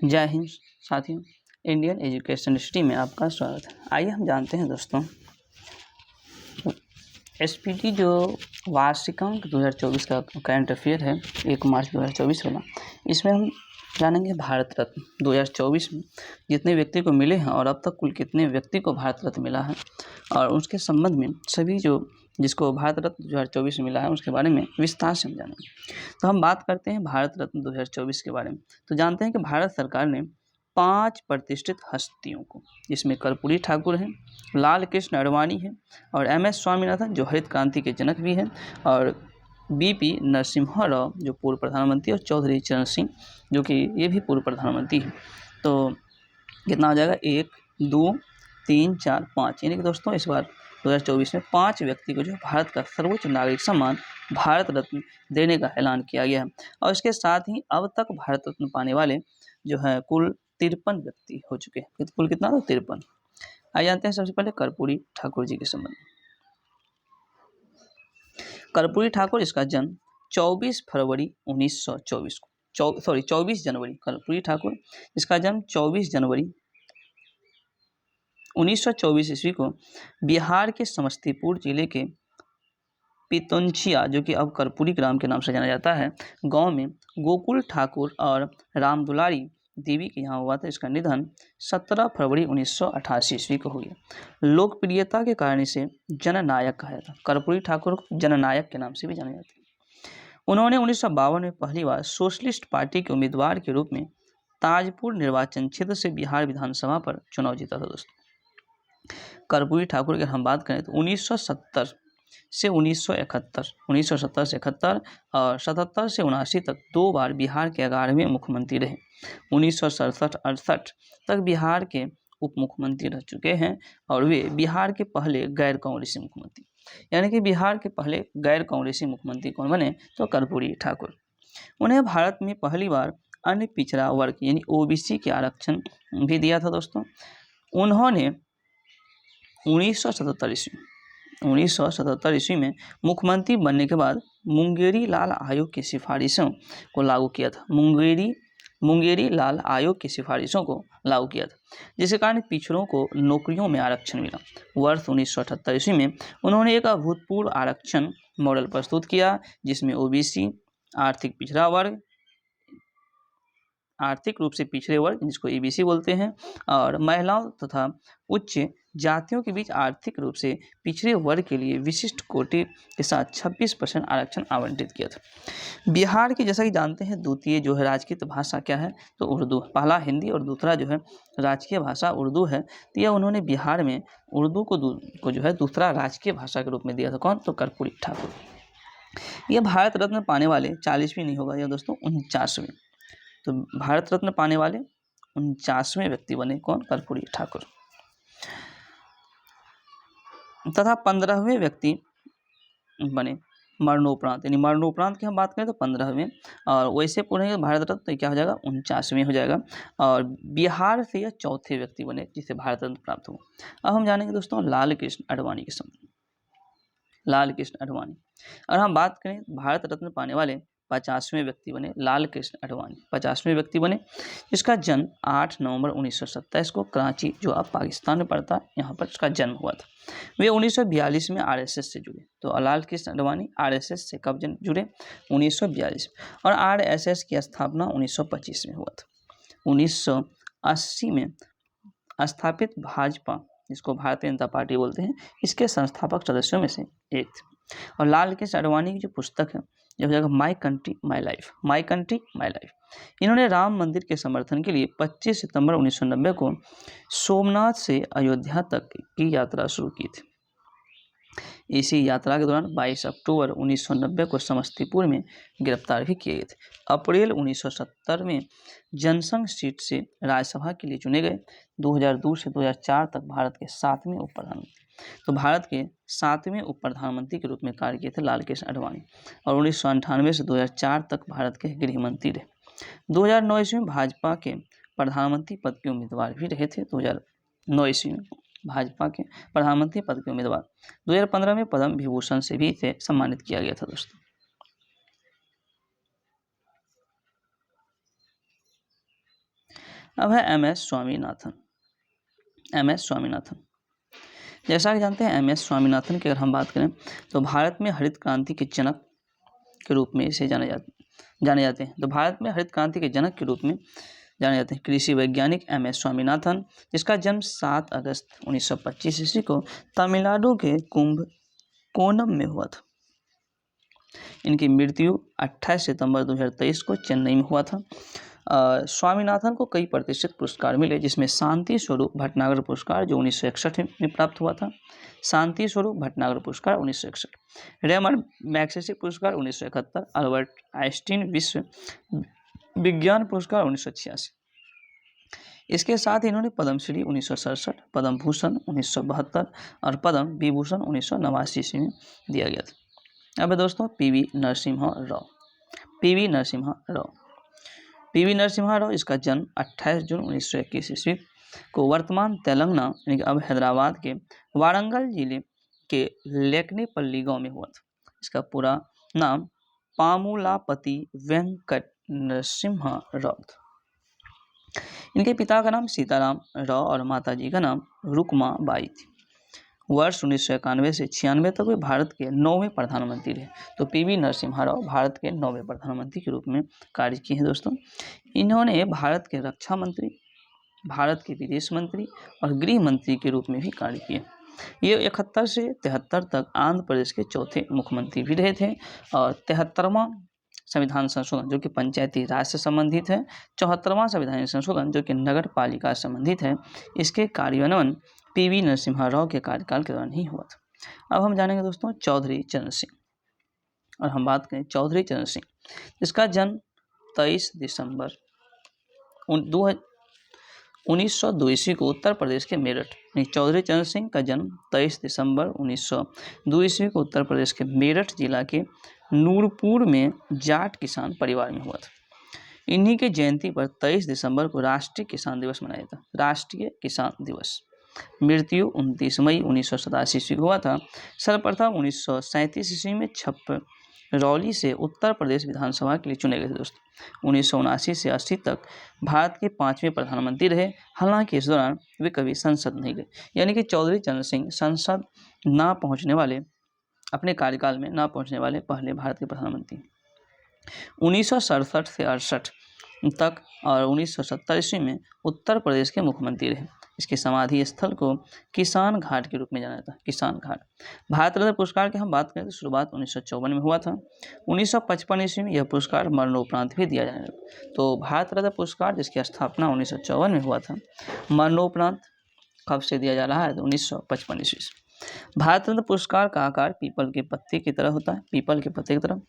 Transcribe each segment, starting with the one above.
जय हिंद साथियों, Indian education history में आपका स्वागत है। आइए हम जानते हैं दोस्तों, एसपीटी जो वार्षिकांक 2024 का करंट अफेयर है 1 मार्च 2024 वाला, इसमें हम जानेंगे भारत रत्न 2024 में जितने व्यक्ति को मिले हैं और अब तक कुल कितने व्यक्ति को भारत रत्न मिला है, और उसके संबंध में सभी जिसको भारत रत्न 2024 में मिला है उसके बारे में विस्तार से हम जानेंगे। तो हम बात करते हैं भारत रत्न 2024 के बारे में। तो जानते हैं कि भारत सरकार ने 5 प्रतिष्ठित हस्तियों को, जिसमें कर्पूरी ठाकुर हैं, लाल कृष्ण आडवाणी है, और MS स्वामीनाथन जो हरित क्रांति के जनक भी हैं, और BP नरसिम्हा राव जो पूर्व प्रधानमंत्री, और चौधरी चरण सिंह जो कि ये भी पूर्व प्रधानमंत्री हैं। तो कितना हो जाएगा, 1 2 3 4 5, यानी कि दोस्तों इस बार 2024 में 5 व्यक्ति को जो भारत का सर्वोच्च नागरिक सम्मान भारत रत्न देने का ऐलान किया गया है। और इसके साथ ही अब तक भारत रत्न पाने वाले जो है कुल 53 व्यक्ति हो चुके हैं। कुल कितना था, 53। आइए जानते हैं सबसे पहले कर्पूरी ठाकुर जी के संबंध में। कर्पूरी ठाकुर, इसका जन्म 24 फरवरी 1924 को 24 जनवरी, कर्पूरी ठाकुर इसका जन्म 24 जनवरी 1924 ईस्वी को बिहार के समस्तीपुर जिले के पितुनछिया, जो कि अब कर्पूरी ग्राम के नाम से जाना जाता है, गांव में गोकुल ठाकुर और रामदुलारी देवी के यहाँ हुआ था। इसका निधन 17 फरवरी 1988 ईस्वी को हो गया। लोकप्रियता के कारण इसे जननायक कहा जाता है। कर्पूरी ठाकुर को जननायक के नाम से भी जाना जाता है। उन्होंने 1952 में पहली बार सोशलिस्ट पार्टी के उम्मीदवार के रूप में ताजपुर निर्वाचन क्षेत्र से बिहार विधानसभा पर चुनाव जीता था। दोस्तों, कर्पूरी ठाकुर की हम बात करें तो 1970 से 1971, 1970 से 71 और 77 से 79 तक 2 बार बिहार के 11वें मुख्यमंत्री रहे। 1967-68 तक बिहार के उप मुख्यमंत्री रह चुके हैं, और वे बिहार के पहले गैर कांग्रेसी मुख्यमंत्री, यानी कि बिहार के पहले गैर कांग्रेसी मुख्यमंत्री कौन बने, तो कर्पूरी ठाकुर। उन्हें भारत में पहली बार अन्य पिछड़ा वर्ग यानी OBC के आरक्षण भी दिया था। दोस्तों, उन्होंने 1977 ईस्वी में मुख्यमंत्री बनने के बाद मुंगेरी लाल आयोग की सिफारिशों को लागू किया था। मुंगेरी लाल आयोग की सिफारिशों को लागू किया था, जिसके कारण पिछड़ों को नौकरियों में आरक्षण मिला। वर्ष 1978 ईस्वी में उन्होंने एक अभूतपूर्व आरक्षण मॉडल प्रस्तुत किया, जिसमें OBC आर्थिक पिछड़ा वर्ग, आर्थिक रूप से पिछड़े वर्ग जिसको EBC बोलते हैं, और महिलाओं तथा उच्च जातियों के बीच आर्थिक रूप से पिछड़े वर्ग के लिए विशिष्ट कोटे के साथ 26% आरक्षण आवंटित किया था। बिहार की, जैसा कि जानते हैं, द्वितीय जो है राजकीय भाषा क्या है, तो उर्दू। पहला हिंदी और दूसरा जो है राजकीय भाषा उर्दू है। तो यह उन्होंने बिहार में उर्दू को जो है दूसरा राजकीय भाषा के रूप में दिया था। कौन, तो कर्पूरी ठाकुर। यह भारत रत्न पाने वाले 40वीं नहीं होगा यह दोस्तों, 49वीं। तो भारत रत्न पाने वाले 49वें व्यक्ति बने कौन, कर्पूरी ठाकुर, तथा 15वें व्यक्ति बने मरणोपरांत, यानी मरणोपरांत की हम बात करें तो 15वें, और वैसे पूरे भारत रत्न तो क्या हो जाएगा, 49वें हो जाएगा। और बिहार से यह चौथे व्यक्ति बने जिसे भारत रत्न प्राप्त हुआ। अब हम जानेंगे दोस्तों लाल कृष्ण आडवाणी के संबंध में। लाल कृष्ण आडवाणी, और हम बात करें भारत रत्न पाने वाले 50वें व्यक्ति बने लाल कृष्ण आडवाणी, 50वें व्यक्ति बने। इसका जन्म 8 नवंबर 1927 को कराची, जो अब पाकिस्तान में पड़ता है, यहाँ पर इसका जन्म हुआ था। वे 1942 में RSS से जुड़े। तो लाल कृष्ण आडवाणी RSS से कब जुड़े, 1942 में, और RSS की स्थापना 1925 में हुआ था। 1980 में स्थापित भाजपा, जिसको भारतीय जनता पार्टी बोलते हैं, इसके संस्थापक सदस्यों में से एक थे। और लाल कृष्ण आडवाणी की जो पुस्तक है जो हो जाएगा my country my life, my country my life. इन्होंने राम मंदिर के समर्थन के लिए 25 सितंबर 1990 को सोमनाथ से अयोध्या तक की यात्रा शुरू की थी। इसी यात्रा के दौरान 22 अक्टूबर 1990 को समस्तीपुर में गिरफ्तार भी किए गए थे। अप्रैल 1970 में जनसंघ सीट से राज्यसभा के लिए चुने गए। 2002 से 2004 तक भारत के 7वें उप प्रधानमंत्री, तो भारत के 7वें उप प्रधानमंत्री के रूप में कार्य किए थे लाल कृष्ण आडवाणी, और 1998 से 2004 तक भारत के गृह मंत्री रहे। 2009 ईस्वी में भाजपा के प्रधानमंत्री पद के उम्मीदवार भी रहे थे। 2009 ईस्वी में भाजपा के प्रधानमंत्री पद के उम्मीदवार। 2015 में पद्म विभूषण से भी इसे सम्मानित किया गया था। दोस्तों, अब है M S Swaminathan. M S Swaminathan, जैसा कि जानते हैं एम एस स्वामीनाथन की अगर हम बात करें तो भारत में हरित क्रांति के जनक के रूप में इसे जाने जाते हैं। तो भारत में हरित क्रांति के जनक के रूप में जाने जाते हैं कृषि वैज्ञानिक एम एस स्वामीनाथन, जिसका जन्म 7 अगस्त 1925 ईस्वी को तमिलनाडु के कुंभकोणम में हुआ था। इनकी मृत्यु 28 सितंबर 2023 को चेन्नई में हुआ था। स्वामीनाथन को कई प्रतिष्ठित पुरस्कार मिले, जिसमें शांति स्वरूप भटनागर पुरस्कार जो 1961 में प्राप्त हुआ था, शांति स्वरूप भटनागर पुरस्कार 1961, रेमंड मैग्सेसे पुरस्कार 1971, अल्बर्ट आइंस्टीन विश्व विज्ञान पुरस्कार 1986। इसके साथ ही इन्होंने पद्मश्री 1967, पद्म भूषण 1972 और पद्म विभूषण 1989 में दिया गया था। अब दोस्तों PV Narasimha Rao. PV Narasimha Rao, PV Narasimha Rao, इसका जन्म 28 जून 1921 ईस्वी को वर्तमान तेलंगाना यानी कि अब हैदराबाद के वारंगल जिले के लेकनेपल्ली गांव में हुआ था। इसका पूरा नाम पामुलापति वेंकट नरसिम्हा राव था। इनके पिता का नाम सीताराम राव और माता जी का नाम रुक्मा बाई थी। वर्ष 1991 से 96 तक वे भारत के 9वें प्रधानमंत्री रहे। तो पीवी नरसिम्हा राव भारत के 9वें प्रधानमंत्री के रूप में कार्य किए हैं दोस्तों। इन्होंने भारत के रक्षा मंत्री, भारत के विदेश मंत्री और गृह मंत्री के रूप में भी कार्य किए। ये 71 से 73 तक आंध्र प्रदेश के चौथे मुख्यमंत्री भी रहे थे और 73वां संविधान संशोधन जो कि पंचायती राज से संबंधित है, 74वां संविधान संशोधन जो कि नगर पालिका से संबंधित है, इसके कार्यान्वयन पीवी नरसिम्हा राव के कार्यकाल के दौरान ही हुआ था। अब हम जानेंगे दोस्तों चौधरी चरण सिंह, और हम बात करें चौधरी चरण सिंह, इसका जन्म 23 दिसंबर 1902 ईस्वी को उत्तर प्रदेश के मेरठ, चौधरी चरण सिंह का जन्म 23 दिसंबर 1902 ईस्वी को उत्तर प्रदेश के मेरठ जिला के नूरपुर में जाट किसान परिवार में हुआ था। इन्हीं के जयंती पर 23 दिसंबर को राष्ट्रीय किसान दिवस मनाया था, राष्ट्रीय किसान दिवस। मृत्यु 29 मई 1987 ईस्वी को हुआ था। सर्वप्रथम 1937 ईस्वी में छपरौली से उत्तर प्रदेश विधानसभा के लिए चुने गए थे दोस्तों। 1979 से 80 तक भारत के 5वें प्रधानमंत्री रहे। हालांकि इस दौरान वे कभी संसद नहीं गए, यानी कि चौधरी चरण सिंह संसद ना पहुंचने वाले, अपने कार्यकाल में ना पहुंचने वाले पहले भारत के प्रधानमंत्री। 1967 से 68 तक और 1970 ईस्वी में उत्तर प्रदेश के मुख्यमंत्री रहे। इसके समाधि स्थल को किसान घाट के रूप में जाना जाता है, किसान घाट। भारत रत्न पुरस्कार की हम बात करें तो शुरुआत 1954 में हुआ था। 1955 ईस्वी में यह पुरस्कार मरणोपरांत भी दिया जाने लगा। तो भारत रत्न पुरस्कार जिसकी स्थापना 1954 में हुआ था, मरणोपरांत कब से दिया जा रहा है तो 1955 ईस्वी से। भारत रत्न पुरस्कार का आकार पीपल के पत्ते की तरह होता है, पीपल के पत्ते की तरह।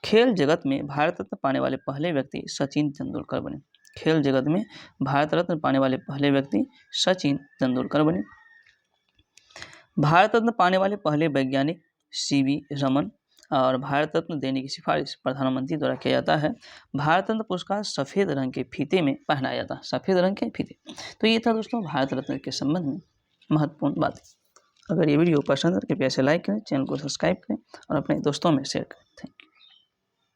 खेल जगत में भारत रत्न पाने वाले पहले व्यक्ति सचिन तेंदुलकर बने। खेल जगत में भारत रत्न पाने वाले पहले व्यक्ति सचिन तेंदुलकर बने। भारत रत्न पाने वाले पहले वैज्ञानिक सीवी रमन, और भारत रत्न देने की सिफारिश प्रधानमंत्री द्वारा किया जाता है। भारत रत्न पुरस्कार सफ़ेद रंग के फीते में पहनाया जाता है, सफ़ेद रंग के फीते। तो ये था दोस्तों भारत रत्न के संबंध में महत्वपूर्ण बातें। अगर ये वीडियो पसंद है तो कृपया इसे लाइक करें, चैनल को सब्सक्राइब करें और अपने दोस्तों में शेयर करें। Thank you.